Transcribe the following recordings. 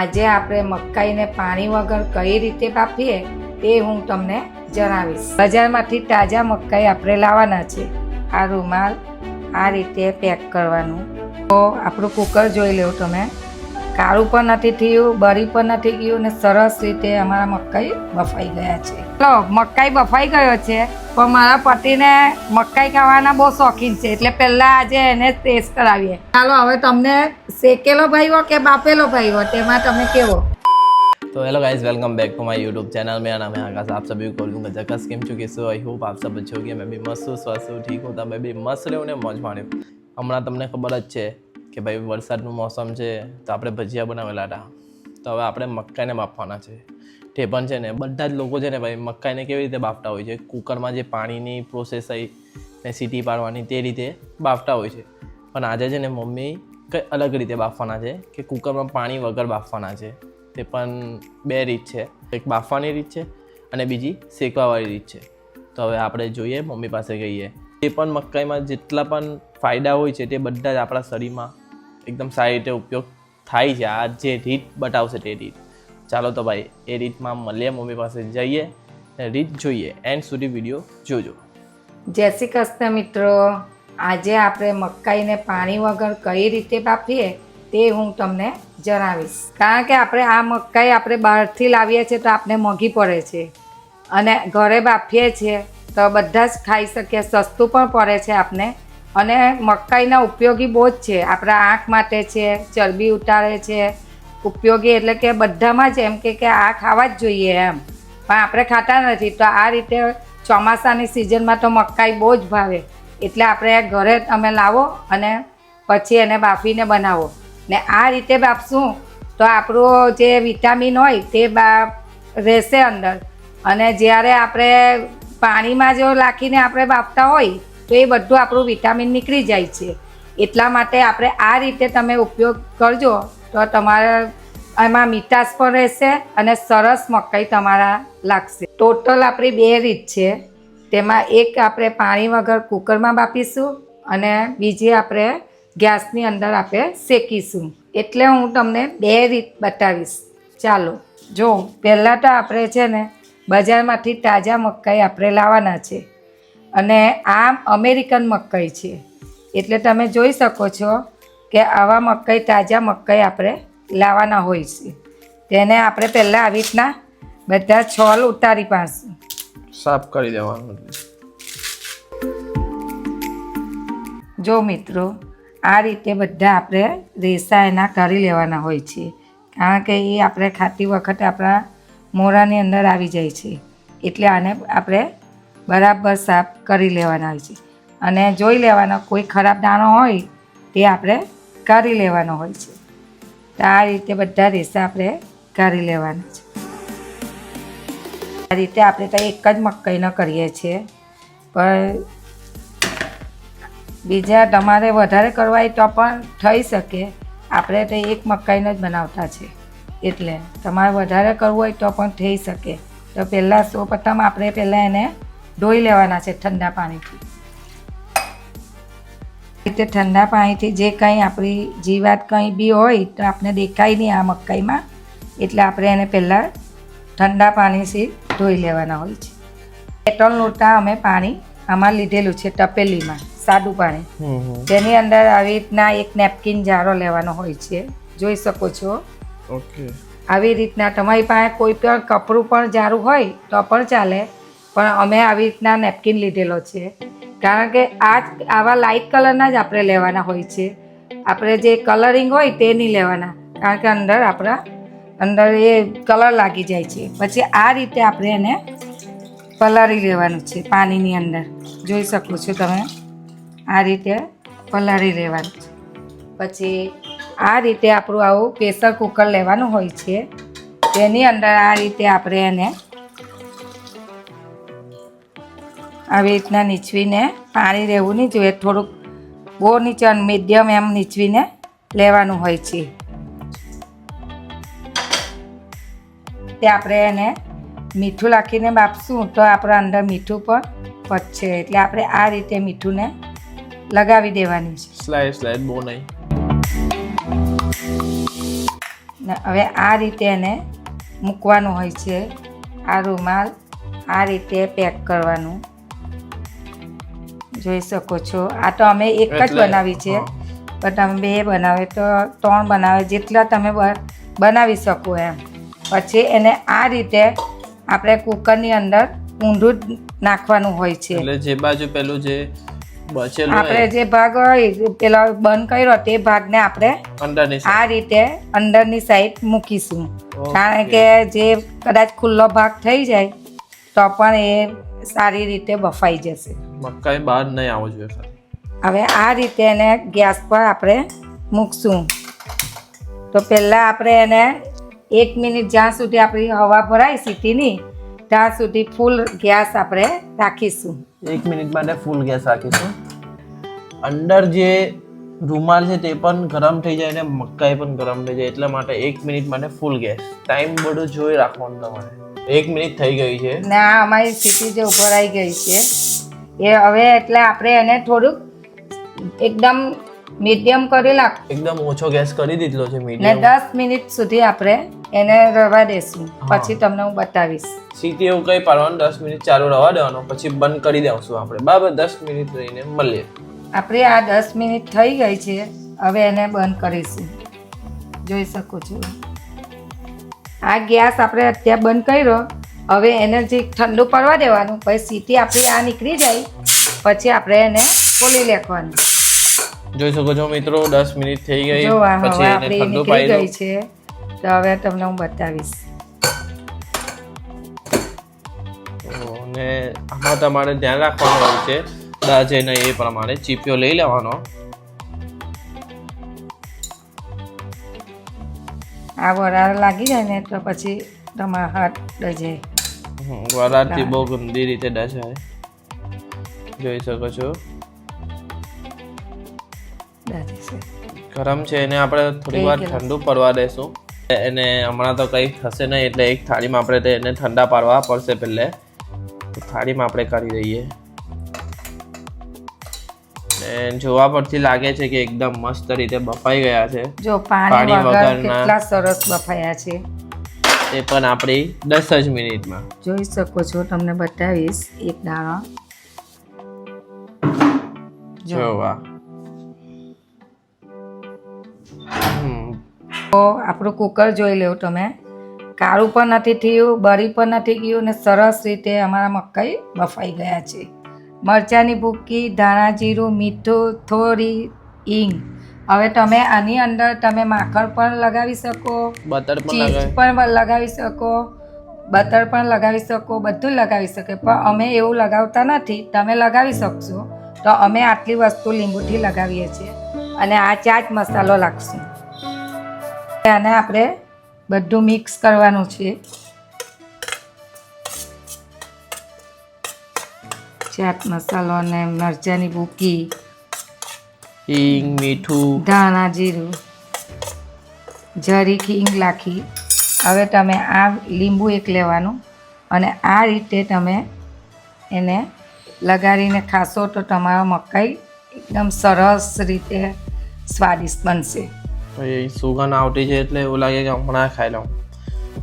આજે આપણે મકાઈને પાણી વગર કઈ રીતે બાફીએ તે હું તમને જણાવીશ। બજારમાંથી તાજા મકાઈ આપણે લાવવાના છે। આ રૂમાલ આ રીતે પેક કરવાનું। તો આપણું કુકર જોઈ લો તમે, કાળું પણ નથી થયું, બળી પણ નથી ગયું ને સરસ રીતે અમારા મકાઈ બફાઈ ગયા છે। ચલો, મકાઈ બફાઈ ગયો છે, પણ મારા પતિને મકાઈ ખાવાના બહુ શોખીન છે, એટલે પહેલા આજે એને ટેસ્ટ કરાવીએ। ચાલો, હવે તમને શેકેલો ભાઈઓ કે બાફેલો ભાઈઓ તેમાં તમે કેવો? तो hello guys, welcome back to my YouTube channel. मेरा नाम है आकाश। आप सभी को बोलूँगा जकस केम चुके सो। आई होप आप सब अच्छे होंगे। मैं भी मस्त हूँ, स्वस्थ हूँ, ठीक हूँ। तो मैं भी मस्त रहूँ ने मौज माण्યું। હમણાં તમને ખબર જ છે કે ભાઈ વરસાદનું મોસમ છે, તો આપણે ભજીયા બનાવેલા હતા। તો હવે આપણે મકાઈને બાફવાના છે। તે પણ છે ને બધા જ લોકો છે ને ભાઈ મકાઈને કેવી રીતે બાફતા હોય છે, કુકરમાં જે પાણીની પ્રોસેસ થઈ ને સીટી પાડવાની તે રીતે બાફતા હોય છે। પણ આજે છે ને મમ્મી કંઈ અલગ રીતે બાફવાના છે કે કુકરમાં પાણી વગર બાફવાના છે। તે પણ બે રીત છે, એક બાફવાની રીત છે અને બીજી શેકવાવાળી રીત છે। તો હવે આપણે જોઈએ, મમ્મી પાસે ગઈએ। એ પણ મકાઈમાં જેટલા પણ ફાયદા હોય છે તે બધા જ આપણા શરીરમાં એકદમ સારી રીતે ઉપયોગ થાય છે। આ જે રીત બતાવશે તે રીત। ચાલો તો ભાઈ એ રીતમાં મળીએ, મમ્મી પાસે જઈએ અને રીત જોઈએ। એન્ડ સુધી વિડીયો જોજો। જય શ્રી કૃષ્ણ મિત્રો। આજે આપણે મકાઈને પાણી વગર કઈ રીતે બાફીએ તે હું તમને જણાવીશ। કારણ કે આ મકાઈ આપણે બહારથી લાવીએ છીએ તો આપણે મોંઘી પડે છે, અને ઘરે બાફીએ છીએ તો બધા જ ખાઈ શકીએ, સસ્તું પણ પડે છે આપને। અને મકાઈના ઉપયોગી બહુ જ છે, આપણા આંખ માટે છે, ચરબી ઉતારે છે, ઉપયોગી એટલે કે બધામાં જ એમ કે આ ખાવા જ જોઈએ એમ, પણ આપણે ખાતા નથી। તો આ રીતે ચોમાસાની સિઝનમાં તો મકાઈ બહુ જ ભાવે, એટલે આપણે ઘરે તમે લાવો અને પછી એને બાફીને બનાવો ને આ રીતે બાફશું તો આપણું જે વિટામિન હોય તે રહેશે અંદર, અને જ્યારે આપણે પાણીમાં જો નાખીને આપણે બાફતા હોય તો એ બધું આપણું વિટામિન નીકળી જાય છે। એટલા માટે આપણે આ રીતે તમે ઉપયોગ કરજો તો તમારે એમાં મીઠાશ પણ રહેશે અને સરસ મકાઈ તમારા લાગશે। ટોટલ આપણી બે રીત છે, તેમાં એક આપણે પાણી વગર કુકરમાં બાફીશું અને બીજી આપણે ગેસની અંદર આપણે શેકીશું। એટલે હું તમને બે રીત બતાવીશ। ચાલો જો, પહેલાં તો આપણે છે ને બજારમાંથી તાજા મકાઈ આપણે લાવવાના છે, અને આ અમેરિકન મકાઈ છે, એટલે તમે જોઈ શકો છો કે આવા મકાઈ તાજા મકાઈ આપણે લાવવાના હોય છે। તેને આપણે પહેલાં આવી રીતના બધા છોલ ઉતારી પાડશું, સાફ કરી દેવાનું। જો મિત્રો, આ રીતે બધા આપણે રેસા એના કરી લેવાના હોય છે, કારણ કે એ આપણે ખાતી વખતે આપણા મોઢાની અંદર આવી જાય છે, એટલે આને આપણે બરાબર સાફ કરી લેવાના હોય છે, અને જોઈ લેવાનો કોઈ ખરાબ દાણો હોય તે આપણે કાઢી લેવાનો હોય છે। તો આ રીતે બધા રેસા આપણે કાઢી લેવાના છે। આ રીતે આપણે તો એક જ મકાઈનો કરીએ છીએ, પણ બીજા તમારે વધારે કરવા હોય તો પણ થઈ શકે। આપણે તો એક મકાઈનો જ બનાવતા છે, એટલે તમારે વધારે કરવું હોય તો પણ થઈ શકે। તો પહેલાં સૌપ્રથમ આપણે પહેલાં એને ધોઈ લેવાના છે ઠંડા પાણીથી। રીતે ઠંડા પાણીથી જે કંઈ આપણી જીવાત કંઈ બી હોય તો આપણે દેખાય નહીં આ મકાઈમાં, એટલે આપણે એને પહેલાં ઠંડા પાણીથી ધોઈ લેવાના હોય છે। 2-3 લોટા અમે પાણી આમાં લીધેલું છે, તપેલીમાં સાદું પાણી। તેની અંદર આવી રીતના એક નેપકિન જારો લેવાનો હોય છે, જોઈ શકો છો। ઓકે, આવી રીતના તમારી પાસે કોઈ પણ કપડું પણ જારું હોય તો પણ ચાલે, પણ અમે આવી રીતના નેપકિન લીધેલો છે, કારણ કે આવા લાઇટ કલરના જ આપણે લેવાના હોય છે। આપણે જે કલરિંગ હોય તે નહીં લેવાના, કારણ કે અંદર એ કલર લાગી જાય છે। પછી આ રીતે આપણે એને પલાળી લેવાનું છે પાણીની અંદર, જોઈ શકો છો તમે। આ રીતે પલાળી લેવાનું છે। પછી આ રીતે આપણું આવું પ્રેશર કુકર લેવાનું હોય છે, તેની અંદર આ રીતે આપણે એને આવી રીતના નીચવીને, પાણી રહેવું નહીં જોઈએ, થોડુંક બહુ નીચે મીડિયમ એમ નીચવીને લેવાનું હોય છે। તે આપણે એને મીઠું નાખીને બાફશું તો આપણા અંદર મીઠું પણ પચશે, એટલે આપણે આ રીતે મીઠુંને લગાવી દેવાની છે। સ્લાઇડ બહુ નહીં, ને હવે આ રીતે એને મૂકવાનું હોય છે. આ રૂમાલ આ રીતે પેક કરવાનું. જોઈ શકો છો. આ તો અમે એક જ બનાવી છે, પણ તમે 2 બનાવે તો 3 બનાવે, જેટલા તમે બનાવી શકો એમ. પછી એને આ રીતે આપણે કુકરની અંદર ઊંધું નાખવાનું હોય છે. એટલે જે બાજુ પેલું જે બચેલું આપણે જે ભાગ હોય પેલા બંધ કર્યો તે ભાગને આપણે અંદરની આ રીતે અંદરની સાઈડ મૂકીશું. કારણ કે જે કદાચ ખુલ્લો ભાગ થઈ જાય તો પણ એ સારી રીતે બફાઈ જશે. મકાઈ બહાર નહીં આવવું જોઈએ સર. હવે આ રીતે એને ગેસ પર આપણે મૂકશું. તો પહેલાં આપણે એને 1 મિનિટ જ્યાં સુધી આપણી હવા ભરાય સીટીની ત્યાં સુધી ફૂલ ગેસ આપણે રાખીશું. 1 મિનિટ માટે ફૂલ ગેસ રાખીશું. અંદર જે રૂમાલ છે તે પણ ગરમ થઈ જાય અને મકાઈ પણ ગરમ થઈ જાય, એટલા માટે 1 મિનિટ માટે ફૂલ ગેસ. ટાઈમ બધું જોઈ રાખવાનું તમારે. 1 મિનિટ થઈ ગઈ છે ને આ અમારી સીટી જે ઉભરાઈ ગઈ છે એ હવે એટલે આપણે એને થોડુંક એકદમ મીડિયમ કરી નાખ એકદમ ઓછો ગેસ કરી દીધો છે ને મીડિયમ. 10 મિનિટ સુધી આપણે એને રવા દેશું. પછી તમને હું બતાવીશ. સીટી એવું કંઈ પાડવાનું, 10 મિનિટ ચાલુ રવા દેવાનો, પછી બંધ કરી દઈશું આપણે. બરાબર, 10 મિનિટ રહીને મળીએ. આપણે આ 10 મિનિટ થઈ ગઈ છે. હવે એને બંધ કરીશું. જોઈ શકો છો આ ગેસ આપણે અત્યારે બંધ કર્યો. હવે એને જે ઠંડુ પડવા દેવાનું, પછી સીટી આપણી આ નીકળી જાય પછી આપણે એને ખોલી લેવાનું. જોઈ શકો છો મિત્રો, 10 મિનિટ થઈ ગઈ. જો આ પછી હવે એને આપણી ઠંડુ નીકળી પાડી ગઈ છે. તો હવે તમને હું બતાવીશ. અને આમાં તમારે ધ્યાન રાખવાનું હોય છે દાજે નહીં એ પ્રમાણે ચીપિયો લઈ લેવાનો. આ વરાળ લાગી જાય ને તો પછી તમારા હાથ ડજે. વરાળથી બહુ ગંદી રીતે ડસાય. જોઈ શકો છો ગરમ છે. એને આપણે થોડી વાર ઠંડુ પડવા દેશું. એને હમણાં તો કંઈ થશે નહીં, એટલે એક થાળીમાં આપણે એને ઠંડા પાડવા પડશે. પહેલે થાળીમાં આપણે કરી દઈએ. જોવા પરથી લાગે છે કે એકદમ મસ્ત રીતે બફાઈ ગયા છે. જો પાણી વગર કેટલા સરસ બફાયા છે. એ પણ આપણી 10 જ મિનિટમાં. જોઈ શકો છો. તમને બતાવીશ એક દાણો. જોવા તો આપણું કુકર જોઈ લેવું તમે. કાળું પણ નથી થયું, બળી પણ નથી ગયું ને સરસ રીતે અમારા મકાઈ બફાઈ ગયા છે. મરચાંની ભૂકી, ધાણા જીરું, મીઠું, થોડી હિંગ. હવે તમે આની અંદર તમે માખણ પણ લગાવી શકો, બટર ચીઝ પણ લગાવી શકો, બટર પણ લગાવી શકો, બધું લગાવી શકે. પણ અમે એવું લગાવતા નથી. તમે લગાવી શકશો. તો અમે આટલી વસ્તુ લીંબુથી લગાવીએ છીએ. અને આ ચાટ મસાલો લાગશું. આને આપણે બધું મિક્સ કરવાનું છે. ચાટ મસાલો અને મરચાંની ભૂકી, હિંગ, મીઠું, ધાણા જીરું, જરીક હિંગ નાખી. હવે તમે આ લીંબુ એક લેવાનું અને આ રીતે તમે એને લગાડીને ખાશો તો તમારો મકાઈ એકદમ સરસ રીતે સ્વાદિષ્ટ બનશે. સુગંધ આવતી છે એટલે એવું લાગે કે હમણાં ખાઈ લઉં.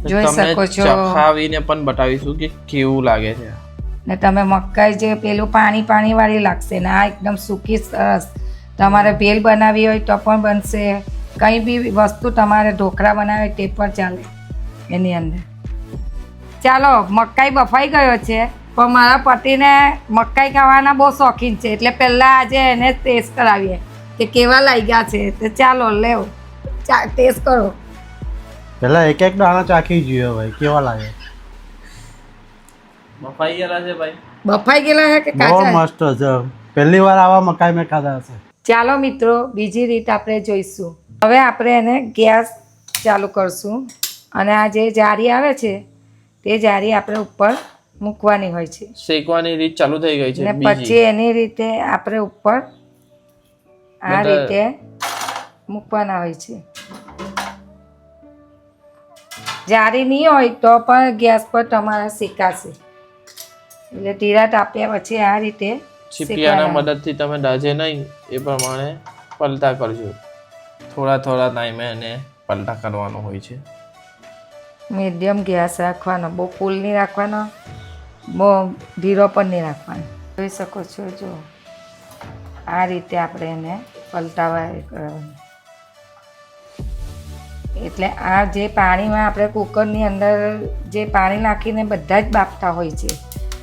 જોઈ શકો છો. ચખાવીને પણ બતાવીશું કે કેવું લાગે છે. ને તમે મકાઈ જે પેલું પાણી વાળી લાગશે ને આ એકદમ સૂકી સરસ. તમારે ભેલ બનાવી હોય તો પણ બનશે. કંઈ બી વસ્તુ તમારે ઢોકળા બનાવે તે પણ ચાલે એની અંદર. ચાલો, મકાઈ બફાઈ ગયો છે. પણ મારા પતિને મકાઈ ખાવાના બહુ શોખીન છે, એટલે પહેલાં આજે એને ટેસ્ટ કરાવીએ કે કેવા લાગ્યા છે. તો ચાલો લેવો, ટેસ્ટ કરો. પહેલા એક દાણા ચાખી જોઈએ ભાઈ કેવા લાગે. બફાઈ ગયેલા છે ભાઈ. બફાઈ ગયેલા છે કે બહુ કાચા? મસ્ત છે. પહેલી વાર આવા મકાઈ મેં ખાધા હશે. ચાલો મિત્રો, બીજી રીત આપણે જોઈશું. હવે આપણે એને ગેસ ચાલુ કરશું અને આ જે જારી આવે છે તે જારી આપણે ઉપર મૂકવાની હોય છે. શેકવાની રીત ચાલુ થઈ ગઈ છે. ને પછી એની રીતે આપણે ઉપર આ રીતે મૂકવાના હોય છે. જારી નહીં હોય તો પણ ગેસ પર તમારે શેકાશે. એટલે ધીરા તાપ્યા પછી આ રીતે ચીપિયાના મદદથી તમે દાજે નહીં એ પ્રમાણે પલટા કરજો. થોડા ટાઈમે એને પલટા કરવાનો હોય છે. મીડિયમ ગેસ રાખવાનો, બહુ ફૂલ નહીં રાખવાનો, બહુ ધીરો પણ નહીં રાખવાનો. જોઈ શકો છો, જો આ રીતે આપણે એને પલટાવા કરવાનું. એટલે આ જે પાણીમાં આપણે કુકરની અંદર જે પાણી નાખીને બધા જ બાફતા હોય છે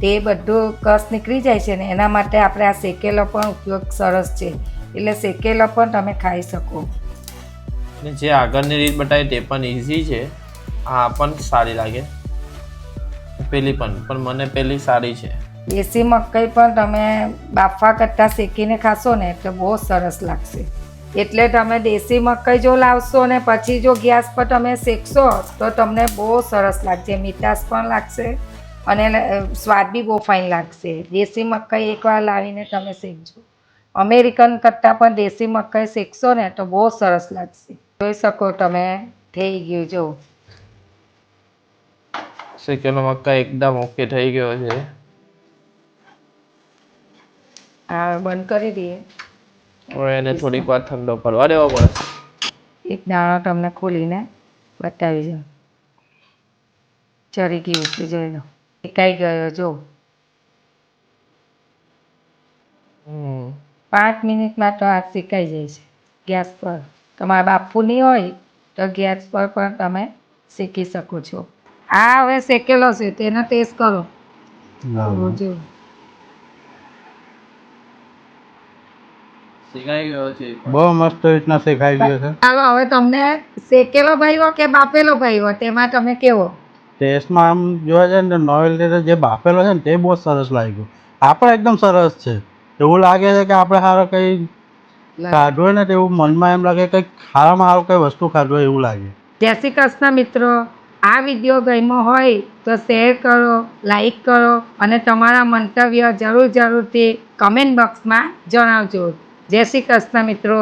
તે બધું કસ નીકળી જાય છે ને એના માટે આપણે આ શેકેલો પણ ઉપયોગ સરસ છે. એટલે શેકેલો પણ તમે ખાઈ શકો. અને જે આગળની રીત બતાવી તે પણ ઇઝી છે. આ પણ સારી લાગે, પેલી પણ મને પેલી સારી છે. દેશી મકાઈ પણ તમે બાફવા કરતાં શેકીને ખાશો ને એટલે બહુ સરસ લાગશે. એટલે તમે દેશી મકાઈ જો લાવશો ને પછી જો ગેસ પર તમે શેકશો તો તમને બહુ સરસ લાગશે, મીઠાશ પણ લાગશે અને સ્વાદ બી બહુ ફાઇન લાગશે. દેશી મકાઈ એકવાર લાવીને તમે શેકજો. અમેરિકન કરતાં પણ દેશી મકાઈ શેકશો ને તો બહુ સરસ લાગશે. જોઈ શકો તમે, થઈ ગયું. જો શેકેલો મકાઈ એકદમ ઓકે થઈ ગયો છે. આ બંધ કરી દઈએ. હવે એને થોડીક વાર ઠંડો કરવા દેવો પડે. એક દાણો તમને ખોલીને બતાવી દઉં. ચરી ગયું છે, જોઈ લો. શેકાઈ ગયો. જો 5 મિનિટમાં તો આ શેકાઈ જાય છે ગેસ પર. તમારે બાફવું નહીં હોય તો ગેસ પર પણ તમે શેકી શકો છો. આ હવે શેકેલો છે તેનો ટેસ્ટ કરો. જો શેકાઈ ગયો છે. બહુ મસ્ત રીતના શેકાઈ ગયો છે. ચાલો હવે તમને શેકેલો ભાવ્યો કે બાફેલો ભાવ્યો તેમાં તમે કેવો? ટેસ્ટમાં આમ જોવા જાય ને નોર્મલ જે બાફેલો છે ને તે બહુ સરસ લાગ્યું. આ પણ એકદમ સરસ છે. એવું લાગે છે કે આપણે સારો કંઈ ખાધું હોય ને તો એવું મનમાં એમ લાગે કંઈક સારામાં સારું કંઈ વસ્તુ ખાધું હોય એવું લાગે. જય શ્રી કૃષ્ણ મિત્રો. આ વિડીયો ગમ્યો હોય તો શેર કરો, લાઈક કરો અને તમારા મંતવ્ય જરૂરથી કમેન્ટ બોક્સમાં જણાવજો. જય શ્રી કૃષ્ણ મિત્રો.